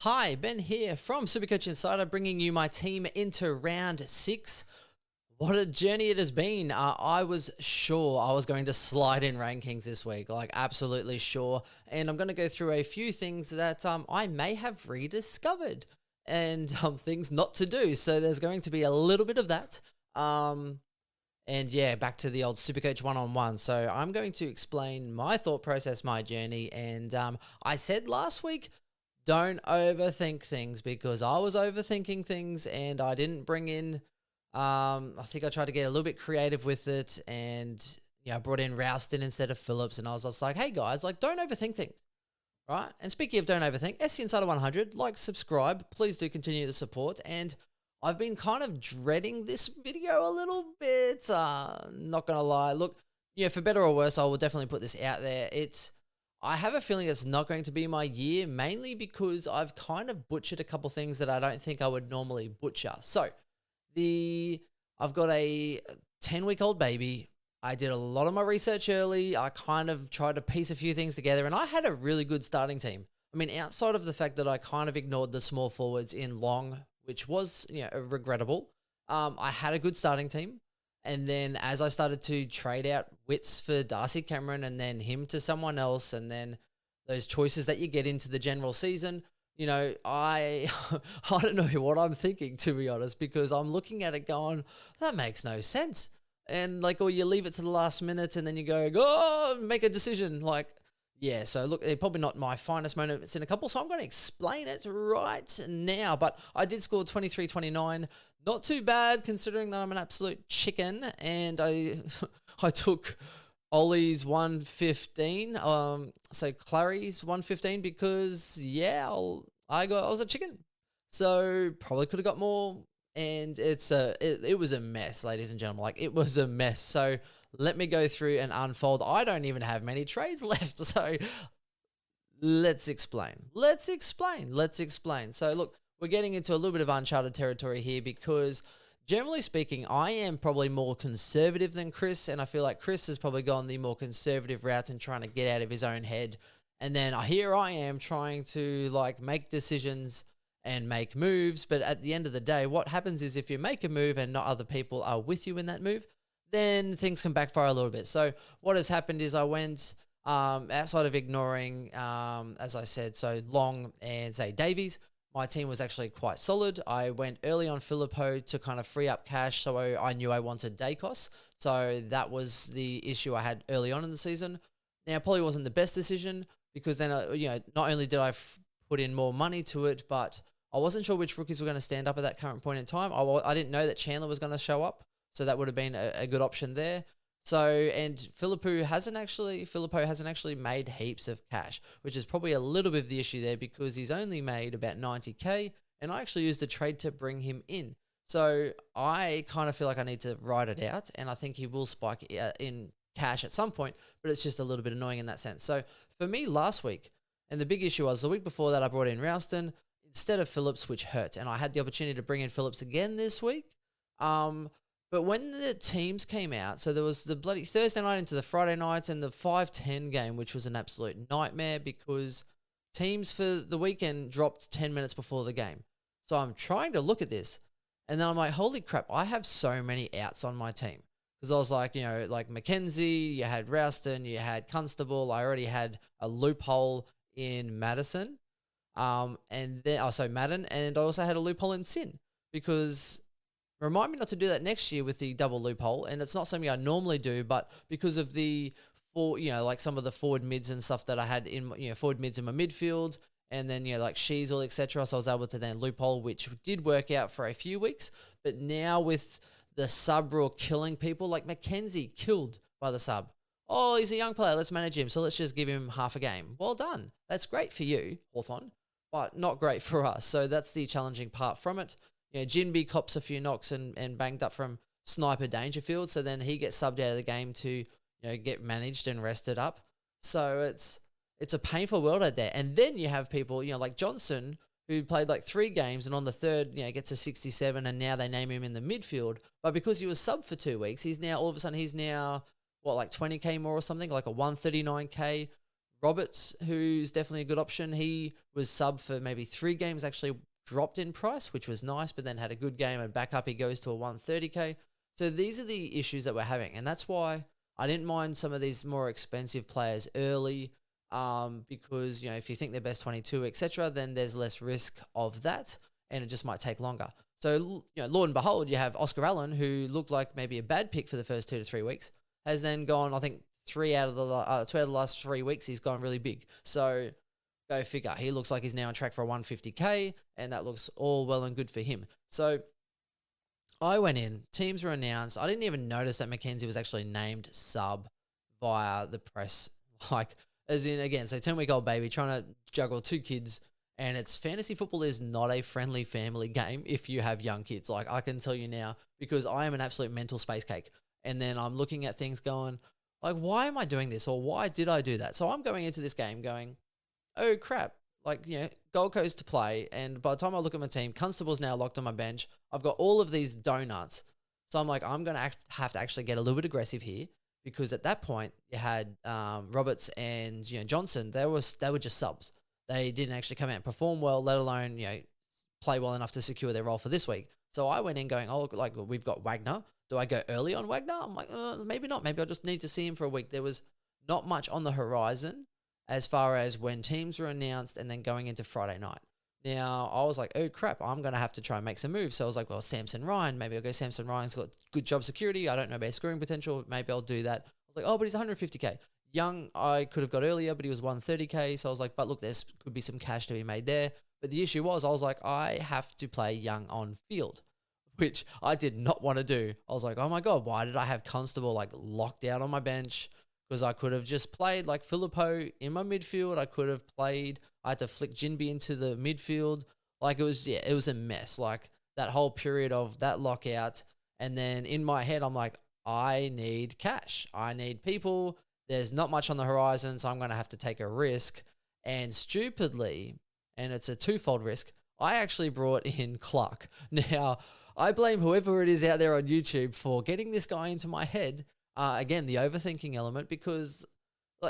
Hi, Ben here from Supercoach Insider, bringing you my team into round 6. What a journey it has been. I was sure I was going to slide in rankings this week, like absolutely sure. And I'm going to go through a few things that I may have rediscovered and things not to do. So there's going to be a little bit of that. And yeah, back to the old Supercoach one-on-one. So I'm going to explain my thought process, my journey. And I said last week, don't overthink things, because I was overthinking things and I didn't bring in, I think I tried to get a little bit creative with it, and I brought in Rouston instead of Phillips, and I was just like, hey guys, like, don't overthink things, right? And speaking of don't overthink, SC Insider 100, like, subscribe, please do continue the support. And I've been kind of dreading this video a little bit, not gonna lie. Look, for better or worse, I will definitely put this out there. I have a feeling it's not going to be my year, mainly because I've kind of butchered a couple things that I don't think I would normally butcher. So, I've got a 10-week-old baby. I did a lot of my research early. I kind of tried to piece a few things together, and I had a really good starting team. I mean, outside of the fact that I kind of ignored the small forwards in long, which was, regrettable, I had a good starting team. And then as I started to trade out Wits for Darcy Cameron and then him to someone else, and then those choices that you get into the general season, I don't know what I'm thinking, to be honest, because I'm looking at it going, that makes no sense. And or you leave it to the last minute and then you go, oh, make a decision. Yeah, so look, they're probably not my finest moments in a couple, so I'm going to explain it right now. But I did score 23-29. Not too bad, considering that I'm an absolute chicken. And I took Ollie's 115, so Clary's 115, because, I was a chicken. So probably could have got more. And it was a mess, ladies and gentlemen. It was a mess. So let me go through and unfold. I don't even have many trades left. So let's explain. So look, we're getting into a little bit of uncharted territory here, because generally speaking, I am probably more conservative than Chris. And I feel like Chris has probably gone the more conservative route and trying to get out of his own head. And then here I am trying to make decisions and make moves. But at the end of the day, what happens is if you make a move and not other people are with you in that move, then things can backfire a little bit. So what has happened is I went outside of ignoring, as I said, so Long and say Davies, my team was actually quite solid. I went early on Filippo to kind of free up cash, so I knew I wanted Dacos. So that was the issue I had early on in the season. Now, probably wasn't the best decision, because then, not only did I put in more money to it, but I wasn't sure which rookies were going to stand up at that current point in time. I didn't know that Chandler was going to show up, so that would have been a good option there. So, and Filippo hasn't actually made heaps of cash, which is probably a little bit of the issue there, because he's only made about 90k, and I actually used a trade to bring him in. So I kind of feel like I need to ride it out, and I think he will spike in cash at some point, but it's just a little bit annoying in that sense. So for me last week, and the big issue was the week before that, I brought in Rouston instead of Phillips, which hurt. And I had the opportunity to bring in Phillips again this week. But when the teams came out, so there was the bloody Thursday night into the Friday night and the 5-10 game, which was an absolute nightmare, because teams for the weekend dropped 10 minutes before the game. So I'm trying to look at this, and then I'm like, holy crap, I have so many outs on my team. Because I was like, Mackenzie, you had Rouston, you had Constable, I already had a loophole in Madison. And then also Madden, and I also had a loophole in Sin, because remind me not to do that next year with the double loophole. And it's not something I normally do, but because of the some of the forward mids and stuff that I had in, forward mids in my midfield, and then, Sheasel, etc. So I was able to then loophole, which did work out for a few weeks. But now with the sub rule killing people, like Mackenzie killed by the sub. Oh, he's a young player, let's manage him, so let's just give him half a game. Well done. That's great for you, Hawthorn, but not great for us. So that's the challenging part from it. Jinby cops a few knocks and banged up from Sniper Dangerfield, so then he gets subbed out of the game to get managed and rested up. So it's a painful world out there. And then you have people, like Johnson, who played 3 games and on the third, gets a 67, and now they name him in the midfield. But because he was sub for 2 weeks, all of a sudden he's now, 20k more or something, like a 139k Roberts, who's definitely a good option. He was sub for maybe 3 games, actually dropped in price, which was nice, but then had a good game and back up he goes to a 130k. So these are the issues that we're having. And that's why I didn't mind some of these more expensive players early, because, if you think they're best 22, etc., then there's less risk of that and it just might take longer. So, Lord and behold, you have Oscar Allen, who looked like maybe a bad pick for the first 2 to 3 weeks, has then gone, I think, 2 out of the last 3 weeks, he's gone really big. So go figure. He looks like he's now on track for a 150k, and that looks all well and good for him. So I went in, teams were announced. I didn't even notice that Mackenzie was actually named sub via the press. Like, as in, again, so 10-week-old baby trying to juggle 2 kids, and it's fantasy football is not a friendly family game if you have young kids. Like, I can tell you now, because I am an absolute mental space cake. And then I'm looking at things going, like, why am I doing this? Or why did I do that? So I'm going into this game going, oh, crap. Like, Gold Coast to play. And by the time I look at my team, Constable's now locked on my bench. I've got all of these donuts. So I'm like, I'm going to have to actually get a little bit aggressive here, because at that point you had Roberts and Johnson. They were just subs. They didn't actually come out and perform well, let alone play well enough to secure their role for this week. So I went in going, oh, like, we've got Wagner. Do I go early on Wagner? I'm like, maybe not. Maybe I'll just need to see him for a week. There was not much on the horizon as far as when teams were announced and then going into Friday night. Now, I was like, oh, crap, I'm going to have to try and make some moves. So I was like, well, Samson Ryan, maybe I'll go Samson Ryan's got good job security. I don't know about scoring potential. Maybe I'll do that. I was like, oh, but he's 150k. Young, I could have got earlier, but he was 130k. So I was like, but look, there could be some cash to be made there. But the issue was, I was like, I have to play Young on field, which I did not want to do. I was like, oh my God, why did I have Constable like locked out on my bench? Because I could have just played like Filippo in my midfield. I could have played, I had to flick Jinby into the midfield. Like, it was a mess. Like, that whole period of that lockout. And then in my head, I'm like, I need cash. I need people. There's not much on the horizon, so I'm going to have to take a risk. And stupidly, and it's a twofold risk, I actually brought in Clark. Now, I blame whoever it is out there on YouTube for getting this guy into my head. Again, the overthinking element, because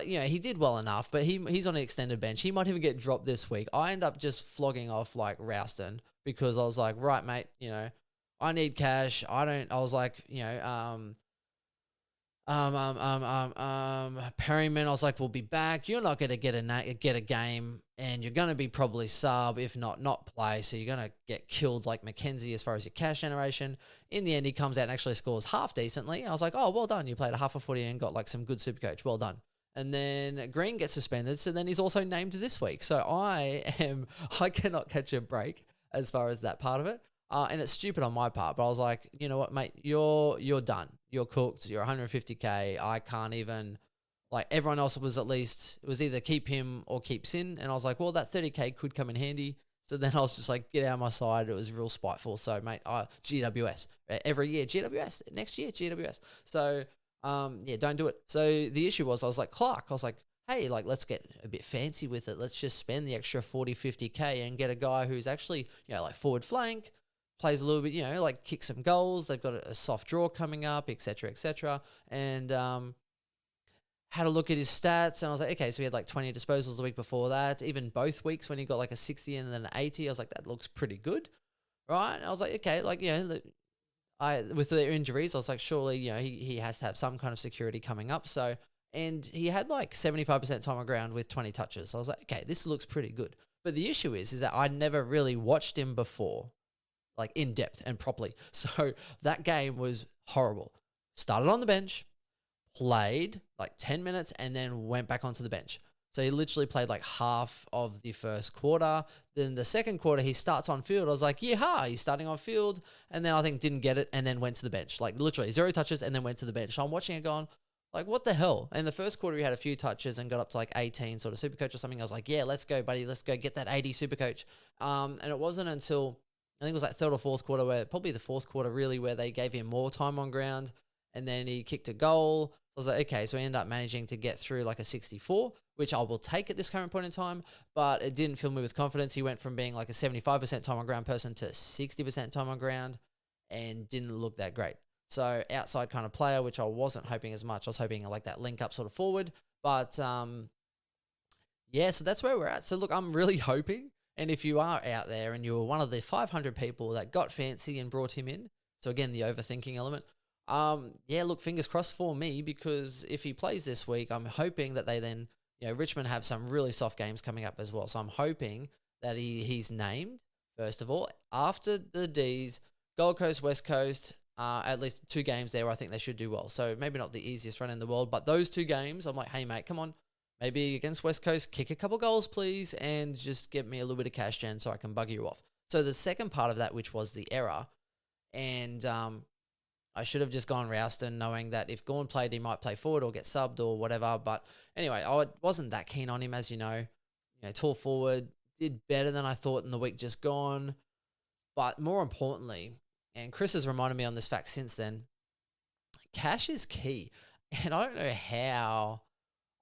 he did well enough, but he's on an extended bench. He might even get dropped this week. I end up just flogging off like Rouston, because I was like, right, mate, I need cash. I was like, Perryman, I was like, we'll be back. You're not going to get a game, and you're going to be probably sub, if not play. So you're going to get killed like Mackenzie as far as your cash generation. In the end, he comes out and actually scores half decently. I was like, oh, well done. You played a half a footy and got like some good Supercoach. Well done. And then Green gets suspended. So then he's also named this week. So I cannot catch a break as far as that part of it. And it's stupid on my part, but I was like, you know what, mate, you're done. You're cooked. You're 150k. I can't even, like, everyone else was at least, it was either keep him or keep Sin. And I was like, well, that 30k could come in handy. So then I was just like, get out of my side. It was real spiteful. So, mate, GWS. Every year, GWS. Next year, GWS. So, don't do it. So the issue was, I was like, Clark, I was like, hey, like, let's get a bit fancy with it. Let's just spend the extra 40, 50k and get a guy who's actually, like, forward flank, plays a little bit, like, kick some goals. They've got a soft draw coming up, etc., etc. And had a look at his stats, and I was like, okay, so he had like 20 disposals the week before that. Even both weeks when he got like a 60 and then an 80, I was like, that looks pretty good, right? And I was like, okay, like, with the injuries, I was like, surely, he has to have some kind of security coming up. So, and he had like 75% time on ground with 20 touches. So I was like, okay, this looks pretty good. But the issue is that I never really watched him before, like, in depth and properly. So that game was horrible. Started on the bench, played like 10 minutes, and then went back onto the bench. So he literally played like half of the first quarter. Then the second quarter, he starts on field. I was like, yeah, he's starting on field. And then I think didn't get it and then went to the bench. Like, literally 0 touches and then went to the bench. So I'm watching it going, like, what the hell? And the first quarter, he had a few touches and got up to like 18 sort of Supercoach or something. I was like, yeah, let's go, buddy. Let's go get that 80 Supercoach. And it wasn't until, I think it was like third or fourth quarter, probably the fourth quarter really, where they gave him more time on ground. And then he kicked a goal. I was like, okay, so he ended up managing to get through like a 64, which I will take at this current point in time, but it didn't fill me with confidence. He went from being like a 75% time on ground person to 60% time on ground and didn't look that great. So outside kind of player, which I wasn't hoping as much. I was hoping like that link up sort of forward, but Yeah, so that's where we're at. So look, I'm really hoping, and if you are out there and you're one of the 500 people that got fancy and brought him in, so again, the overthinking element, yeah, look, fingers crossed for me, because if he plays this week, I'm hoping that they then, Richmond have some really soft games coming up as well. So I'm hoping that he's named, first of all, after the D's, Gold Coast, West Coast, at least 2 games there where I think they should do well. So maybe not the easiest run in the world, but those 2 games, I'm like, hey, mate, come on. Maybe against West Coast, kick a couple goals, please, and just get me a little bit of cash gen so I can bugger you off. So the second part of that, which was the error, and I should have just gone Rouston, knowing that if Gawn played, he might play forward or get subbed or whatever. But anyway, I wasn't that keen on him, as you know. Tall forward, did better than I thought in the week just gone. But more importantly, and Chris has reminded me on this fact since then, cash is key. And I don't know how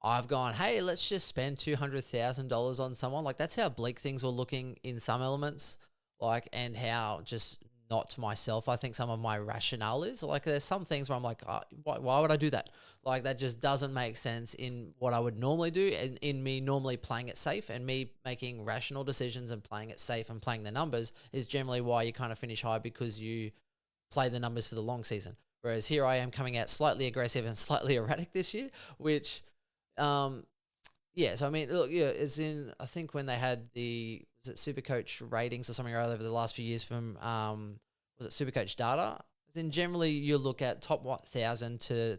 I've gone, hey, let's just spend $200,000 on someone. Like, that's how bleak things were looking in some elements, like, and how just not to myself, I think some of my rationale is. Like, there's some things where I'm like, why would I do that? Like, that just doesn't make sense in what I would normally do, and in me normally playing it safe, and me making rational decisions and playing it safe and playing the numbers is generally why you kind of finish high, because you play the numbers for the long season. Whereas here I am coming out slightly aggressive and slightly erratic this year, which yeah, so I mean, look, yeah, it's in, I think when they had was it Supercoach ratings or something or other over the last few years from, was it Supercoach data? Then generally you look at top 1,000 to,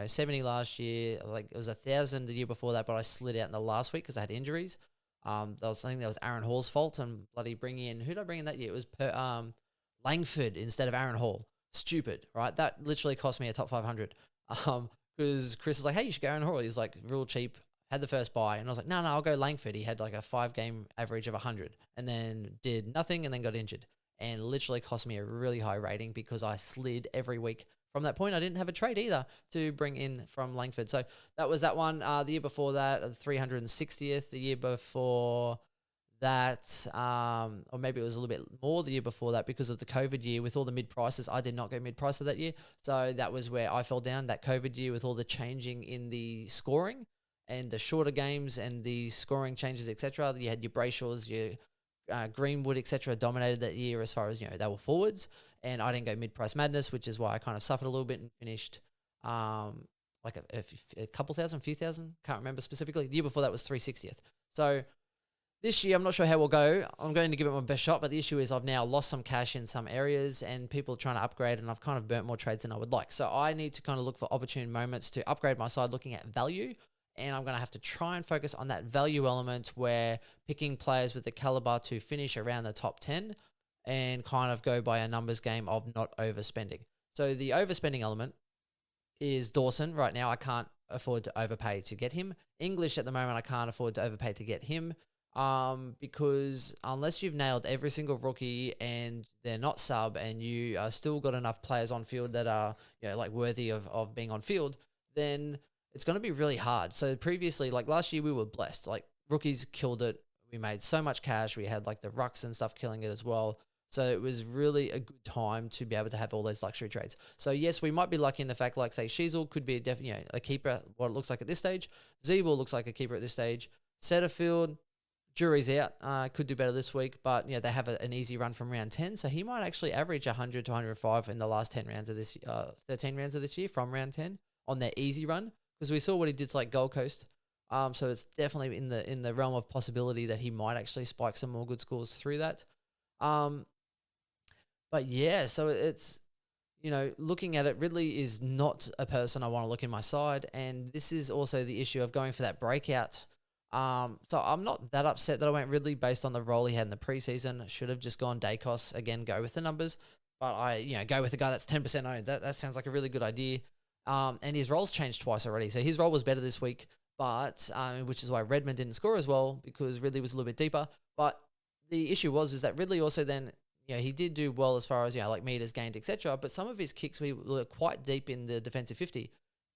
70 last year. Like, it was 1,000 the year before that, but I slid out in the last week because I had injuries. I think that was Aaron Hall's fault, and bloody bringing in, who did I bring in that year? It was Langford instead of Aaron Hall. Stupid, right? That literally cost me a top 500. Because Chris is like, hey, you should go Aaron Hall. He's like, real cheap. Had the first buy, and I was like, no, I'll go Langford. He had like a 5-game average of 100, and then did nothing, and then got injured, and literally cost me a really high rating because I slid every week. From that point, I didn't have a trade either to bring in from Langford. So that was that one. The year before that, 360th. The year before that, or maybe it was a little bit more the year before that, because of the COVID year with all the mid prices. I did not go mid pricer that year. So that was where I fell down, that COVID year with all the changing in the scoring and the shorter games and the scoring changes, etc. You had your Brayshaws, your Greenwood, etc. dominated that year as far as, they were forwards. And I didn't go mid-price madness, which is why I kind of suffered a little bit and finished like a couple thousand, few thousand, can't remember specifically. The year before that was 360th. So this year, I'm not sure how we'll go. I'm going to give it my best shot, but the issue is I've now lost some cash in some areas and people are trying to upgrade, and I've kind of burnt more trades than I would like. So I need to kind of look for opportune moments to upgrade my side, looking at value. And I'm going to have to try and focus on that value element, where picking players with the caliber to finish around the top 10 and kind of go by a numbers game of not overspending. So the overspending element is Dawson. Right now, I can't afford to overpay to get him. English at the moment, I can't afford to overpay to get him, because unless you've nailed every single rookie and they're not sub, and you are still got enough players on field that are, like worthy of being on field, then it's going to be really hard. So previously, like last year, we were blessed. Like, rookies killed it. We made so much cash. We had like the rucks and stuff killing it as well. So it was really a good time to be able to have all those luxury trades. So yes, we might be lucky in the fact, like say Sheasel could be a keeper, what it looks like at this stage. Zeeble looks like a keeper at this stage. Setterfield, jury's out. Could do better this week, but they have an easy run from round 10. So he might actually average 100 to 105 in the last 10 rounds of this, 13 rounds of this year from round 10 on their easy run. Because we saw what he did to like Gold Coast. So it's definitely in the realm of possibility that he might actually spike some more good scores through that. But yeah, so it's, looking at it, Ridley is not a person I want to look in my side. And this is also the issue of going for that breakout. So I'm not that upset that I went Ridley based on the role he had in the preseason. Should have just gone Dacos, again, go with the numbers. But I, go with a guy that's 10% owned. That sounds like a really good idea. And his role's changed twice already. So his role was better this week, but which is why Redmond didn't score as well, because Ridley was a little bit deeper. But the issue is that Ridley also then, he did do well as far as, like meters gained, etc. But some of his kicks were quite deep in the defensive 50.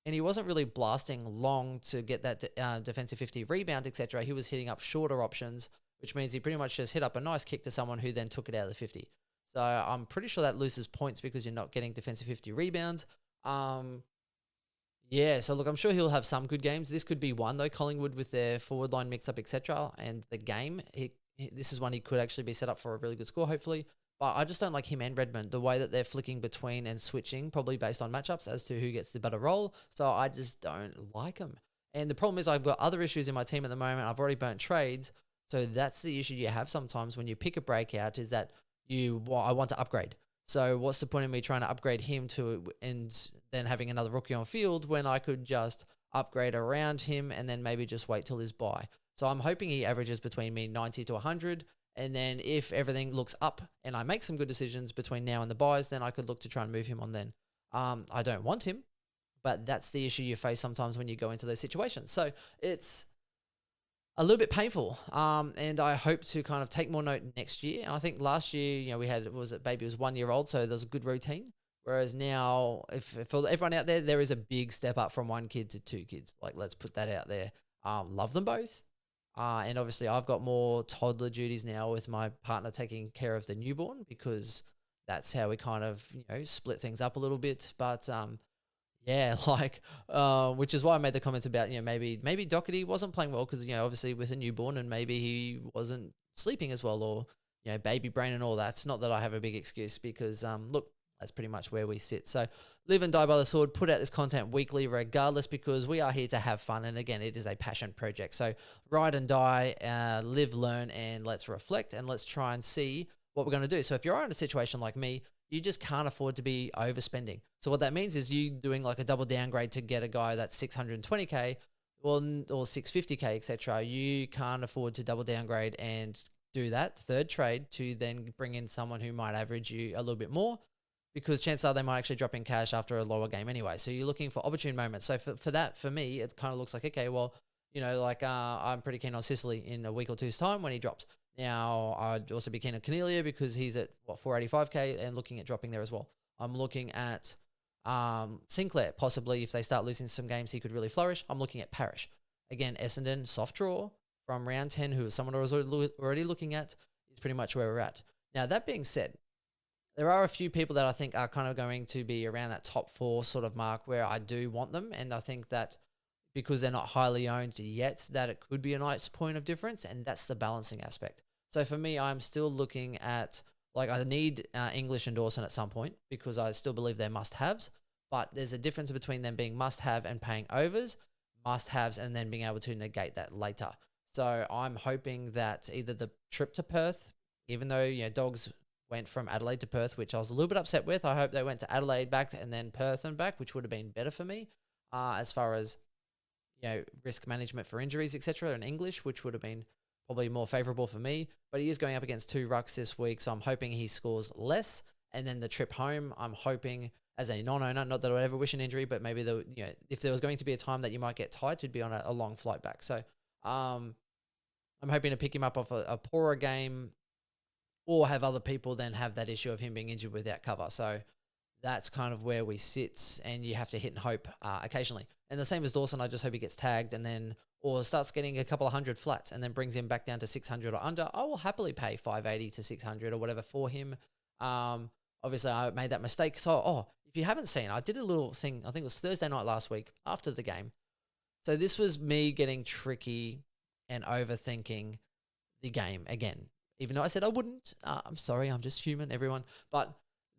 And he wasn't really blasting long to get that defensive 50 rebound, etc. He was hitting up shorter options, which means he pretty much just hit up a nice kick to someone who then took it out of the 50. So I'm pretty sure that loses points because you're not getting defensive 50 rebounds. Yeah, so look, I'm sure he'll have some good games. This could be one though. Collingwood with their forward line mix-up, etc., and the game. This is one he could actually be set up for a really good score, hopefully. But I just don't like him and Redmond, the way that they're flicking between and switching, probably based on matchups as to who gets the better role. So I just don't like him. And the problem is I've got other issues in my team at the moment. I've already burnt trades. So that's the issue you have sometimes when you pick a breakout, is that I want to upgrade. So what's the point of me trying to upgrade him to and then having another rookie on field when I could just upgrade around him and then maybe just wait till his bye? So I'm hoping he averages between me 90 to 100. And then if everything looks up and I make some good decisions between now and the buys, then I could look to try and move him on then. I don't want him, but that's the issue you face sometimes when you go into those situations. So it's a little bit painful. And I hope to kind of take more note next year. And I think last year, we had, baby was 1 year old, so there was a good routine. Whereas now, if for everyone out there, there is a big step up from one kid to two kids. Like, let's put that out there. Love them both. And obviously I've got more toddler duties now with my partner taking care of the newborn, because that's how we kind of, split things up a little bit. But, yeah, which is why I made the comments about, maybe Doherty wasn't playing well because, obviously with a newborn, and maybe he wasn't sleeping as well, or, baby brain and all that. It's not that I have a big excuse, because, look, that's pretty much where we sit. So live and die by the sword, put out this content weekly regardless, because we are here to have fun. And again, it is a passion project. So ride and die, live, learn, and let's reflect, and let's try and see what we're going to do. So if you're in a situation like me, you just can't afford to be overspending. So what that means is you doing like a double downgrade to get a guy that's 620K or 650K, etc. You can't afford to double downgrade and do that third trade to then bring in someone who might average you a little bit more, because chances are they might actually drop in cash after a lower game anyway. So you're looking for opportune moments. So for that, for me, it kind of looks like, okay, well, I'm pretty keen on Sicily in a week or two's time when he drops. Now, I'd also be keen on Cornelia because he's at, 485K, and looking at dropping there as well. I'm looking at Sinclair, possibly if they start losing some games, he could really flourish. I'm looking at Parrish. Again, Essendon, soft draw from round 10, who someone was already looking at, is pretty much where we're at. Now, that being said, there are a few people that I think are kind of going to be around that top 4 sort of mark where I do want them, and I think that because they're not highly owned yet, that it could be a nice point of difference, and that's the balancing aspect. So for me, I'm still looking at, I need English and Dawson at some point, because I still believe they're must-haves, but there's a difference between them being must-have and paying overs, must-haves, and then being able to negate that later. So I'm hoping that either the trip to Perth, even though, Dogs went from Adelaide to Perth, which I was a little bit upset with. I hope they went to Adelaide back and then Perth and back, which would have been better for me as far as, risk management for injuries, etc., and English, which would have been probably more favourable for me. But he is going up against 2 rucks this week, so I'm hoping he scores less. And then the trip home, I'm hoping, as a non-owner, not that I would ever wish an injury, but maybe if there was going to be a time that you might get tired, to be on a long flight back. So I'm hoping to pick him up off a poorer game, or have other people then have that issue of him being injured without cover. So that's kind of where we sit, and you have to hit and hope occasionally. And the same as Dawson, I just hope he gets tagged or starts getting a couple of hundred flats and then brings him back down to 600 or under. I will happily pay 580 to 600 or whatever for him. Obviously, I made that mistake. So, if you haven't seen, I did a little thing, I think it was Thursday night last week after the game. So this was me getting tricky and overthinking the game again. Even though I said I wouldn't. I'm sorry, I'm just human, everyone. But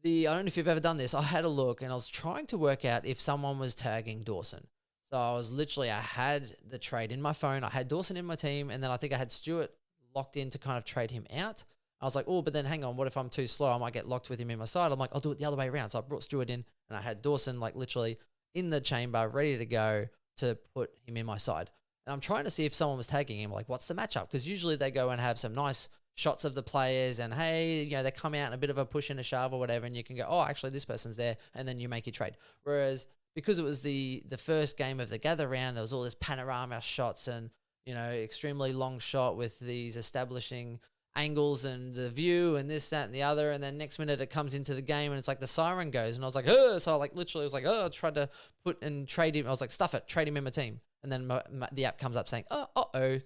I don't know if you've ever done this. I had a look and I was trying to work out if someone was tagging Dawson. So I had the trade in my phone. I had Dawson in my team, and then I think I had Stewart locked in to kind of trade him out. I was like, but then hang on, what if I'm too slow? I might get locked with him in my side. I'm like, I'll do it the other way around. So I brought Stewart in, and I had Dawson literally in the chamber, ready to go to put him in my side. And I'm trying to see if someone was tagging him, what's the matchup? Because usually they go and have some nice shots of the players, and hey, they come out in a bit of a push and a shove or whatever, and you can go, actually this person's there, and then you make your trade. Whereas because it was the first game of the gather round, there was all this panorama shots and, extremely long shot with these establishing angles and the view and this, that, and the other. And then next minute it comes into the game and it's like the siren goes, and I was like, so I literally was like, I tried to put and trade him. I was like, stuff it, trade him in my team. And then the app comes up saying,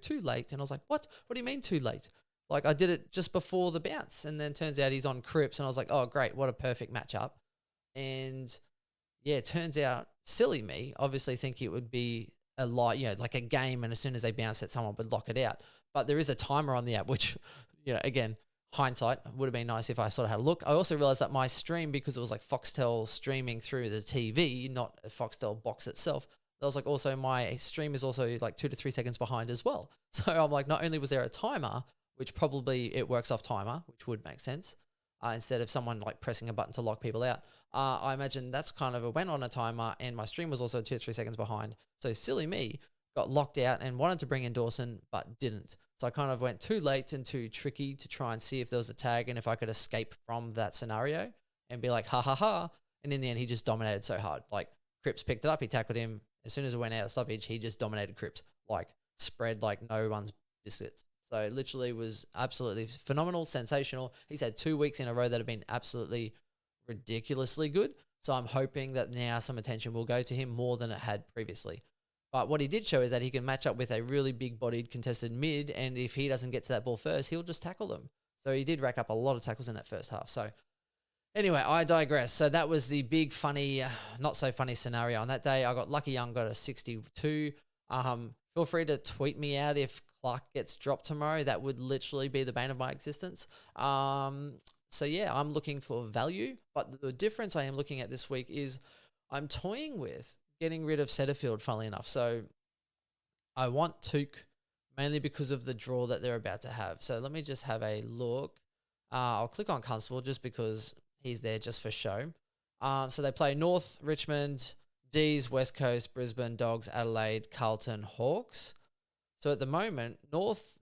too late. And I was like, what? What do you mean too late? I did it just before the bounce, and then turns out he's on Cripps, and I was like, oh, great, what a perfect matchup. And yeah, it turns out silly me, obviously think it would be a lot, like a game, and as soon as they bounce it, someone would lock it out. But there is a timer on the app, which, again, hindsight would have been nice if I sort of had a look. I also realized that my stream, because it was like Foxtel streaming through the TV, not a Foxtel box itself, that was like also my stream is also like 2 to 3 seconds behind as well. So I'm like, not only was there a timer, which probably it works off timer, which would make sense, instead of someone like pressing a button to lock people out. I imagine that's kind of went on a timer, and my stream was also 2 to 3 seconds behind. So silly me, got locked out and wanted to bring in Dawson, but didn't. So I kind of went too late and too tricky to try and see if there was a tag and if I could escape from that scenario and be like, ha ha ha. And in the end, he just dominated so hard. Like, Cripps picked it up, he tackled him. As soon as it went out of stoppage, he just dominated Cripps. Like, spread like no one's biscuits. So it literally was absolutely phenomenal, sensational. He's had 2 weeks in a row that have been absolutely ridiculously good. So I'm hoping that now some attention will go to him more than it had previously. But what he did show is that he can match up with a really big-bodied contested mid, and if he doesn't get to that ball first, he'll just tackle them. So he did rack up a lot of tackles in that first half. So anyway, I digress. So that was the big, funny, not so funny scenario on that day. I got Lucky Young, got a 62. Feel free to tweet me out if Clark gets dropped tomorrow. That would literally be the bane of my existence. So yeah, I'm looking for value. But the difference I am looking at this week is I'm toying with getting rid of Setterfield, funnily enough. So I want Took mainly because of the draw that they're about to have. So let me just have a look. I'll click on Constable just because he's there just for show. So they play North, Richmond, D's, West Coast, Brisbane, Dogs, Adelaide, Carlton, Hawks. So at the moment, North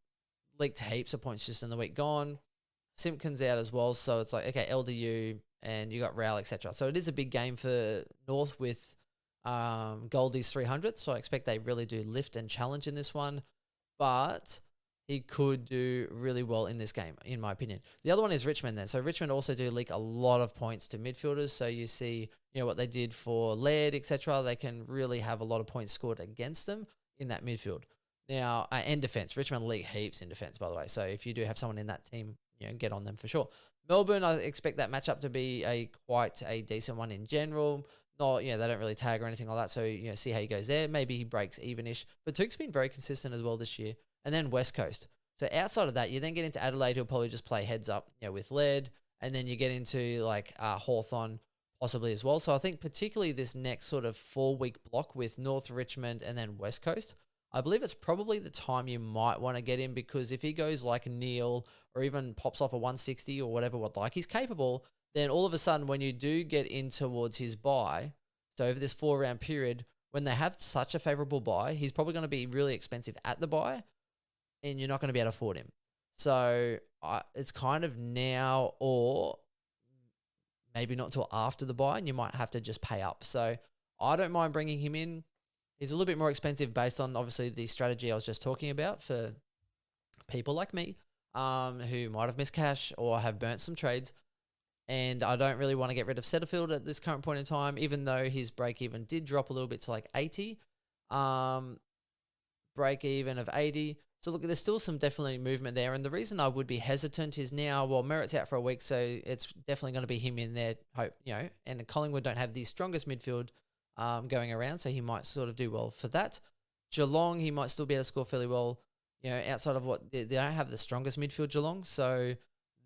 leaked heaps of points just in the week gone. Simpkins out as well. So it's like, okay, LDU and you got Rail, etc. So it is a big game for North with Goldie's 300. So I expect they really do lift and challenge in this one. But he could do really well in this game, in my opinion. The other one is Richmond then. So Richmond also do leak a lot of points to midfielders. So you see, what they did for Laird, etc. They can really have a lot of points scored against them in that midfield. Now, and defense. Richmond leak heaps in defense, by the way. So if you do have someone in that team, get on them for sure. Melbourne, I expect that matchup to be quite a decent one in general. Not, they don't really tag or anything like that. So, see how he goes there. Maybe he breaks even-ish. But Took's been very consistent as well this year. And then West Coast. So outside of that, you then get into Adelaide, who'll probably just play heads up, with Laird. And then you get into like Hawthorn possibly as well. So I think particularly this next sort of 4-week block with North, Richmond, and then West Coast, I believe it's probably the time you might want to get him, because if he goes like Neil or even pops off a 160 or whatever, he's capable, then all of a sudden when you do get in towards his bye, so over this 4-round period, when they have such a favorable bye, he's probably going to be really expensive at the bye, and you're not going to be able to afford him. So it's kind of now or maybe not till after the bye, and you might have to just pay up. So I don't mind bringing him in. He's a little bit more expensive based on, obviously, the strategy I was just talking about for people like me who might have missed cash or have burnt some trades. And I don't really want to get rid of Setterfield at this current point in time, even though his break-even did drop a little bit to like 80. Break-even of 80. So look, there's still some definitely movement there. And the reason I would be hesitant is now, Merritt's out for a week, so it's definitely going to be him in there, and Collingwood don't have the strongest midfield going around, so he might sort of do well for that. Geelong, he might still be able to score fairly well, outside of what they don't have the strongest midfield, Geelong, so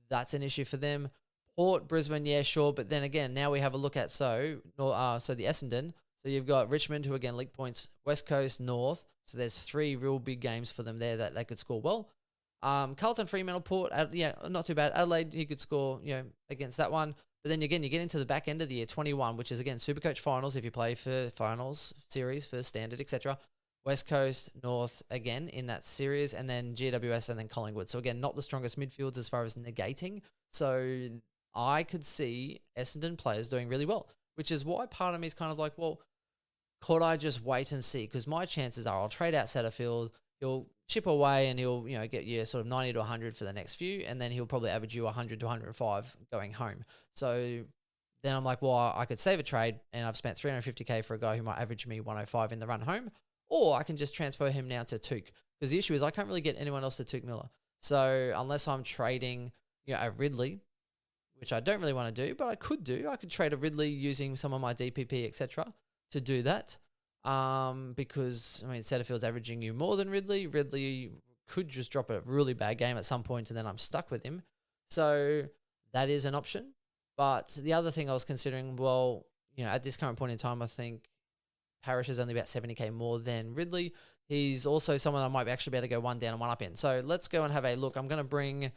that's an issue for them. Port, Brisbane, yeah, sure, but then again, now we have a look at so the Essendon. So you've got Richmond, who again leak points, West Coast, North. So there's 3 real big games for them there that they could score well. Carlton, Fremantle, Port, not too bad. Adelaide, he could score, against that one. But then again, you get into the back end of the year, 21, which is again Supercoach finals if you play for finals series for standard, etc. West Coast, North again in that series, and then GWS and then Collingwood. So again, not the strongest midfields as far as negating. So I could see Essendon players doing really well, which is why part of me is kind of like, well, could I just wait and see? Because my chances are I'll trade out Setterfield, he'll chip away and he'll get you sort of 90 to 100 for the next few, and then he'll probably average you 100 to 105 going home. So then I'm like, well, I could save a trade and I've spent 350k for a guy who might average me 105 in the run home, or I can just transfer him now to Took, because the issue is I can't really get anyone else to Took Miller. So unless I'm trading a Ridley, which I don't really want to do, but I could trade a Ridley using some of my DPP, etc., to do that. Because, I mean, Setterfield's averaging you more than Ridley. Ridley could just drop a really bad game at some point and then I'm stuck with him. So that is an option. But the other thing I was considering, well, at this current point in time, I think Parrish is only about 70k more than Ridley. He's also someone I might actually be able to go one down and one up in. So let's go and have a look. I'm going to bring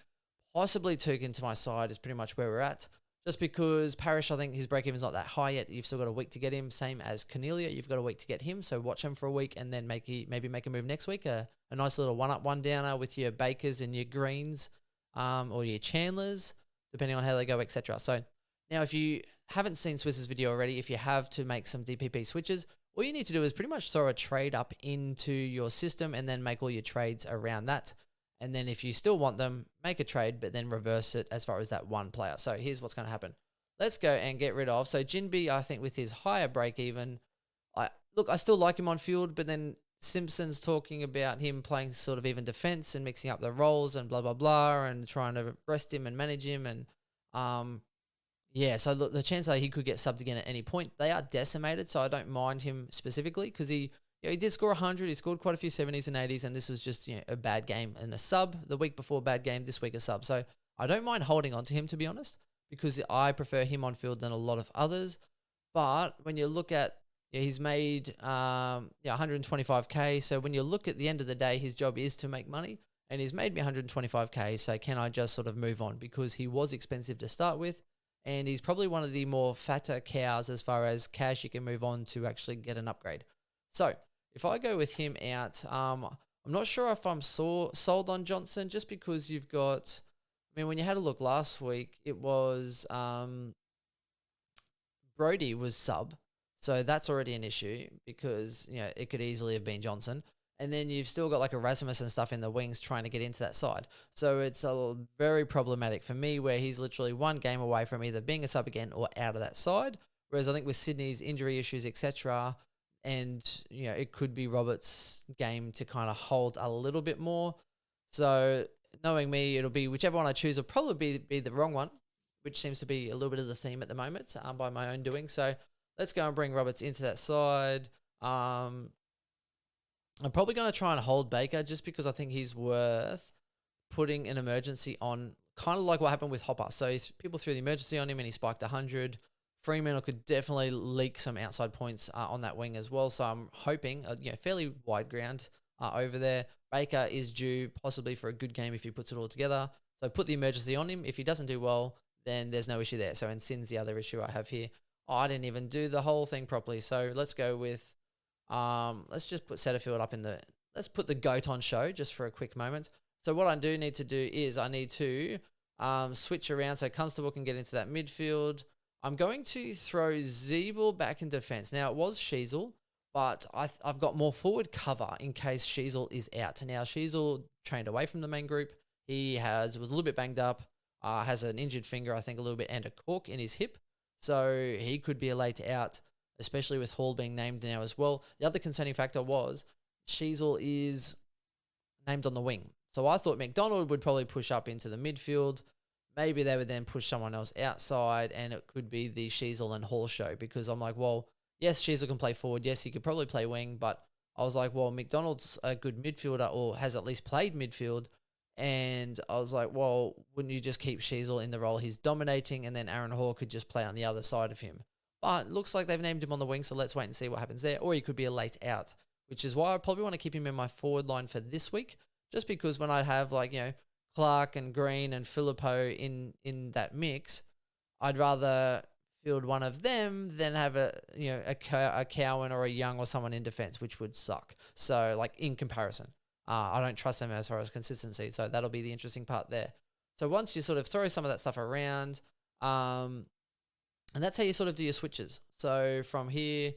possibly Took into my side is pretty much where we're at. Just because Parrish, I think his break-even is not that high yet. You've still got a week to get him. Same as Cornelia, you've got a week to get him. So watch him for a week and then maybe make a move next week. A nice little one-up, one-downer with your Bakers and your Greens or your Chandlers, depending on how they go, etc. So now if you haven't seen Swiss's video already, if you have to make some DPP switches, all you need to do is pretty much throw a trade up into your system and then make all your trades around that. And then if you still want them, make a trade, but then reverse it as far as that one player. So here's what's going to happen. Let's go and get rid of. So Jinbi, I think with his higher break even, I still like him on field, but then Simpson's talking about him playing sort of even defense and mixing up the roles and blah, blah, blah, and trying to rest him and manage him. And so look, the chance that he could get subbed again at any point, they are decimated. So I don't mind him specifically because he did score 100. He scored quite a few 70s and 80s, and this was just a bad game and a sub. The week before, bad game. This week, a sub. So I don't mind holding on to him, to be honest, because I prefer him on field than a lot of others. But when you look at, he's made 125k. So when you look at the end of the day, his job is to make money, and he's made me 125k. So can I just sort of move on because he was expensive to start with, and he's probably one of the more fatter cows as far as cash you can move on to actually get an upgrade. So if I go with him out, I'm not sure if I'm sold on Johnson just because you've got, when you had a look last week, it was Brody was sub. So that's already an issue because, it could easily have been Johnson. And then you've still got like Erasmus and stuff in the wings trying to get into that side. So it's very problematic for me where he's literally one game away from either being a sub again or out of that side. Whereas I think with Sydney's injury issues, etc., and, it could be Roberts' game to kind of hold a little bit more. So knowing me, it'll be whichever one I choose will probably be the wrong one, which seems to be a little bit of the theme at the moment by my own doing. So let's go and bring Roberts into that side. I'm probably going to try and hold Baker just because I think he's worth putting an emergency on, kind of like what happened with Hopper. So people threw the emergency on him and he spiked 100. Fremantle could definitely leak some outside points on that wing as well. So I'm hoping, fairly wide ground over there. Baker is due possibly for a good game if he puts it all together. So put the emergency on him. If he doesn't do well, then there's no issue there. So and Sin's the other issue I have here. I didn't even do the whole thing properly. So let's go with, let's just put Setterfield up let's put the GOAT on show just for a quick moment. So what I do need to do is I need to switch around so Constable can get into that midfield. I'm going to throw Zeeble back in defense. Now, it was Sheasel, but I've got more forward cover in case Sheasel is out. Now, Sheasel trained away from the main group. He was a little bit banged up, has an injured finger, I think, a little bit, and a cork in his hip. So he could be a late out, especially with Hall being named now as well. The other concerning factor was Sheasel is named on the wing. So I thought McDonald would probably push up into the midfield. Maybe they would then push someone else outside and it could be the Sheasel and Hall show because I'm like, well, yes, Sheasel can play forward. Yes, he could probably play wing, but I was like, well, McDonald's a good midfielder or has at least played midfield. And I was like, well, wouldn't you just keep Sheasel in the role he's dominating and then Aaron Hall could just play on the other side of him? But it looks like they've named him on the wing, so let's wait and see what happens there. Or he could be a late out, which is why I probably want to keep him in my forward line for this week, just because when I have Clark and Green and Filippo in that mix, I'd rather field one of them than have a Cowan or a Young or someone in defense, which would suck. So in comparison, I don't trust them as far as consistency. So that'll be the interesting part there. So once you sort of throw some of that stuff around, and that's how you sort of do your switches. So from here,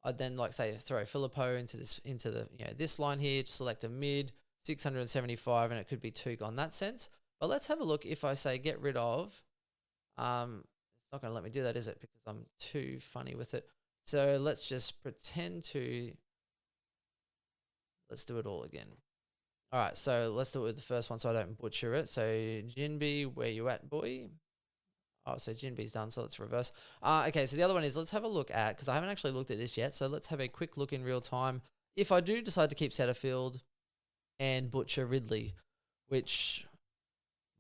I'd then say throw Filippo into this line here, select a mid, 675, and it could be Took on that sense. But let's have a look if I say get rid of. It's not going to let me do that, is it? Because I'm too funny with it. So let's just pretend to. Let's do it all again. All right, so let's do it with the first one so I don't butcher it. So Jinbi, where you at, boy? Oh, so Jinbe's done, so let's reverse. Okay, so the other one is, let's have a look at, because I haven't actually looked at this yet, so let's have a quick look in real time. If I do decide to keep Setterfield and Butcher Ridley, which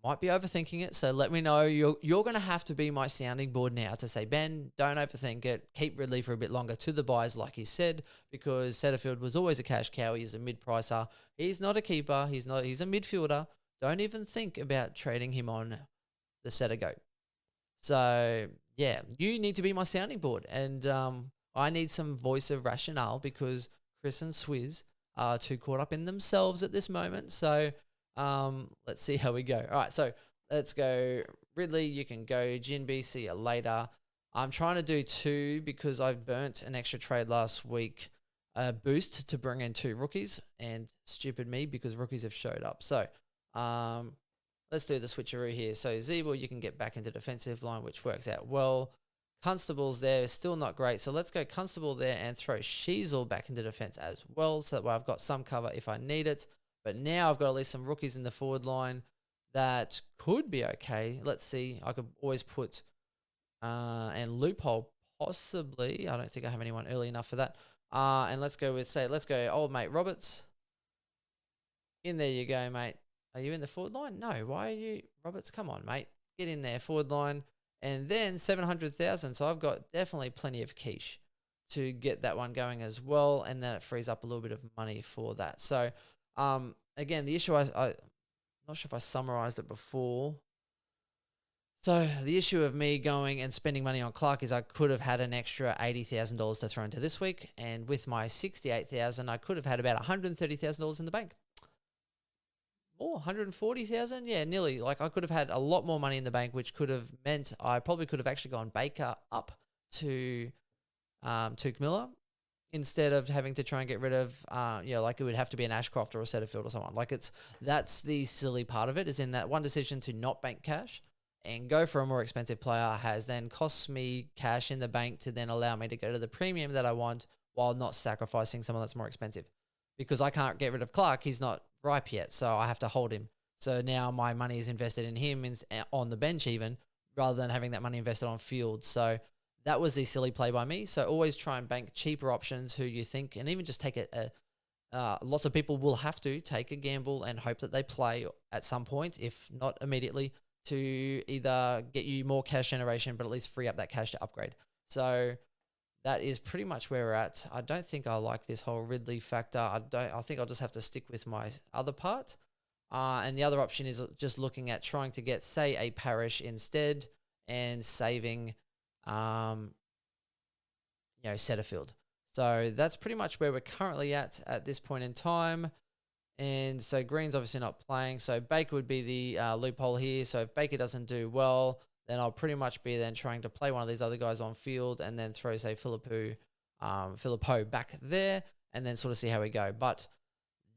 might be overthinking it, so let me know. You're going to have to be my sounding board now to say, Ben, don't overthink it. Keep Ridley for a bit longer to the buys, like you said, because Setterfield was always a cash cow. He's a mid-pricer. He's not a keeper. He's a midfielder. Don't even think about trading him on the Setter Goat. So, yeah, you need to be my sounding board. And I need some voice of rationale because Chris and Swizz are too caught up in themselves at this moment. So, let's see how we go. All right, so let's go. Ridley, you can go. Jinby, see you later. I'm trying to do 2 because I've burnt an extra trade last week. Boost to bring in 2 rookies, and stupid me because rookies have showed up. So, let's do the switcheroo here. So Zeeble, you can get back into defensive line, which works out well. Constable's there, still not great. So let's go Constable there and throw Sheasel back into defense as well, so that way I've got some cover if I need it. But now I've got at least some rookies in the forward line that could be okay. Let's see. I could always put and Loophole possibly. I don't think I have anyone early enough for that. And let's go with, let's go old mate Roberts. In there you go, mate. Are you in the forward line? No. Why are you? Roberts, come on, mate. Get in there, forward line. And then 700,000. So I've got definitely plenty of quiche to get that one going as well. And then it frees up a little bit of money for that. So, again, the issue, I'm not sure if I summarized it before. So the issue of me going and spending money on Clark is I could have had an extra $80,000 to throw into this week. And with my 68,000, I could have had about $130,000 in the bank. Oh, 140,000? Yeah, nearly. Like, I could have had a lot more money in the bank, which could have meant I probably could have actually gone Baker up to Tuke Miller instead of having to try and get rid of, like it would have to be an Ashcroft or a Setterfield or someone. Like, that's the silly part of it, is in that one decision to not bank cash and go for a more expensive player has then cost me cash in the bank to then allow me to go to the premium that I want while not sacrificing someone that's more expensive. Because I can't get rid of Clark, he's not ripe yet, so I have to hold him. So now my money is invested in him on the bench even, rather than having that money invested on field. So that was the silly play by me. So always try and bank cheaper options who you think, and even just take lots of people will have to take a gamble and hope that they play at some point, if not immediately, to either get you more cash generation, but at least free up that cash to upgrade. So that is pretty much where we're at. I don't think I like this whole Ridley factor. I think I'll just have to stick with my other part. And the other option is just looking at trying to get, say, a Parish instead and saving, Setterfield. So that's pretty much where we're currently at this point in time. And so Green's obviously not playing. So Baker would be the loophole here. So if Baker doesn't do well, then I'll pretty much be then trying to play one of these other guys on field and then throw, say, Philippou back there and then sort of see how we go. But,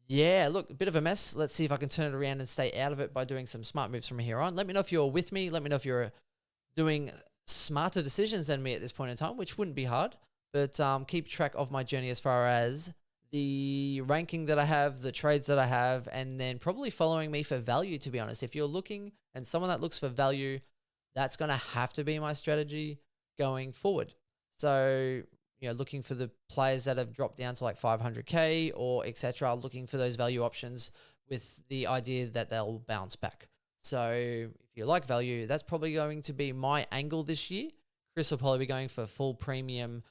yeah, look, a bit of a mess. Let's see if I can turn it around and stay out of it by doing some smart moves from here on. Let me know if you're with me. Let me know if you're doing smarter decisions than me at this point in time, which wouldn't be hard. But keep track of my journey as far as the ranking that I have, the trades that I have, and then probably following me for value, to be honest. If you're looking and someone that looks for value, that's going to have to be my strategy going forward. So, looking for the players that have dropped down to like 500K or etc., looking for those value options with the idea that they'll bounce back. So if you like value, that's probably going to be my angle this year. Chris will probably be going for full premium,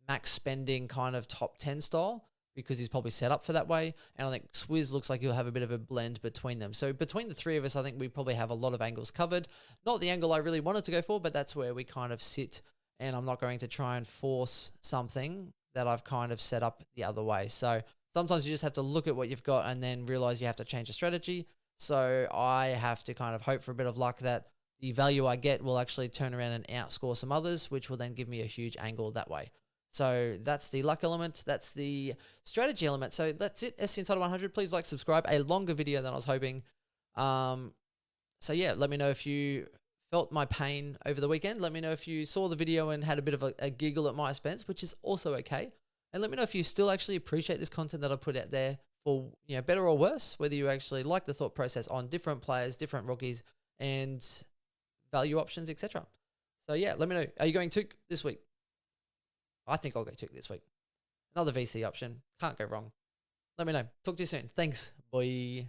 max spending kind of top 10 style, because he's probably set up for that way. And I think Swizz looks like he'll have a bit of a blend between them. So between the three of us, I think we probably have a lot of angles covered. Not the angle I really wanted to go for, but that's where we kind of sit. And I'm not going to try and force something that I've kind of set up the other way. So sometimes you just have to look at what you've got and then realize you have to change the strategy. So I have to kind of hope for a bit of luck that the value I get will actually turn around and outscore some others, which will then give me a huge angle that way. So that's the luck element. That's the strategy element. So that's it. SC Insider 100. Please like, subscribe. A longer video than I was hoping. So yeah, let me know if you felt my pain over the weekend. Let me know if you saw the video and had a bit of a giggle at my expense, which is also okay. And let me know if you still actually appreciate this content that I put out there for, better or worse, whether you actually like the thought process on different players, different rookies, and value options, etc. So yeah, let me know. Are you going Took this week? I think I'll go Took this week. Another VC option. Can't go wrong. Let me know. Talk to you soon. Thanks. Bye.